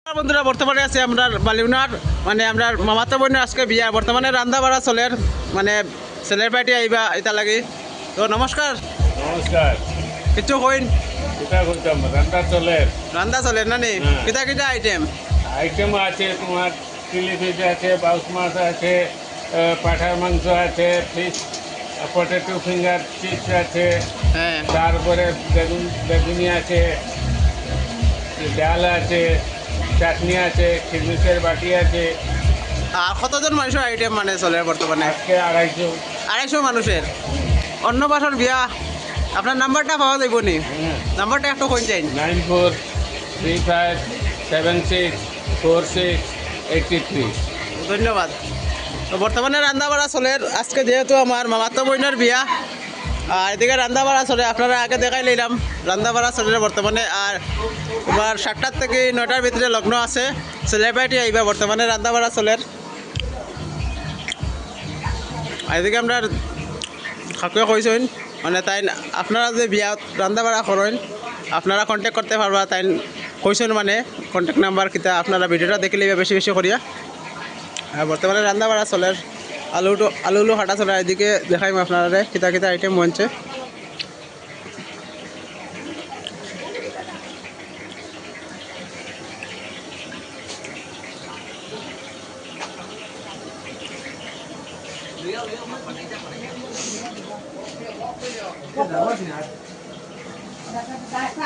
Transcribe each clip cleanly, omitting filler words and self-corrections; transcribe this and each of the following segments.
বন্ধুরা বর্তমানে আছে আমরা বালিউনার মানে আমরা মামাতো বোনের আজকে বিয়া বর্তমানে রান্না বাড়া চলের মানে ছেলের পার্টি আইবা এটা লাগে তো নমস্কার নমস্কার। কিছু কইন কিতা করতাম রান্না চলে রান্না চলের না নি হ্যাঁ। কিতা কিতা আইটেম আইটেম আছে তোমার চিলি ফিশ আছে বাউস মাছ আছে পাঠার মাংস আছে ফিশ পটেটো ফিঙ্গার চিপস আছে হ্যাঁ তারপরে বেগুনি আছে ডাল আছে চাটনি আছে খিরমিশের বাটি আছে আর কতজন মানুষের আইটেম মানে চলে বর্তমানে আজকে 250। 250 মানুষের অন্য বাসার বিয়া আপনার নাম্বারটা পাওয়া যাইব নি নাম্বারটা একটু কইন যাইন 9435764683। ধন্যবাদ। তো বর্তমানে রান্না বাড়া চলের আজকে যেহেতু আমার মামাতো বোনের বিয়া আর এদিকে রান্না বাড়া চলে আপনারা আগে দেখাই লইলাম রান্না বাড়া চলে বর্তমানে আর এবার 7টার থেকে 9টার ভিতরে লগ্ন আছে ছেলে পার্টি আইবা বর্তমানে রান্না বাড়া চলের আর এদিকে আমরা কাকুয়ে কইছেন মানে তাই আপনারা যে বিয়া রান্না বাড়া করেন আপনারা কন্ট্যাক্ট করতে পারবা তাই কইছেন মানে কন্ট্যাক্ট নাম্বার কিতা আপনারা ভিডিওটা দেখে লিবা বেশি বেশি করিয়া আর বর্তমানে রান্না বাড়া চলের আলু হাঁটা চলে এদিকে দেখাইম আপনারা কিতা কিতা আইটেম বনছে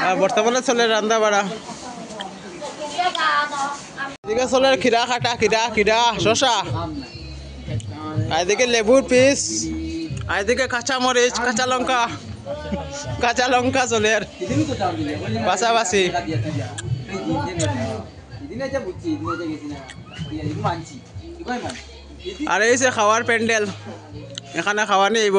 আর বর্তমানে চলে রান্না বাড়া এদিকে চলে খিরা খাটা খিরা শশা আর এদিকে লেবুর পিস আর এদিকে কাঁচা মরিচ কাঁচা লঙ্কা চলে আর পাশাপাশি আর এই যে খাওয়ার প্যান্ডেল এখানে খাওয়া নিয়ে আইব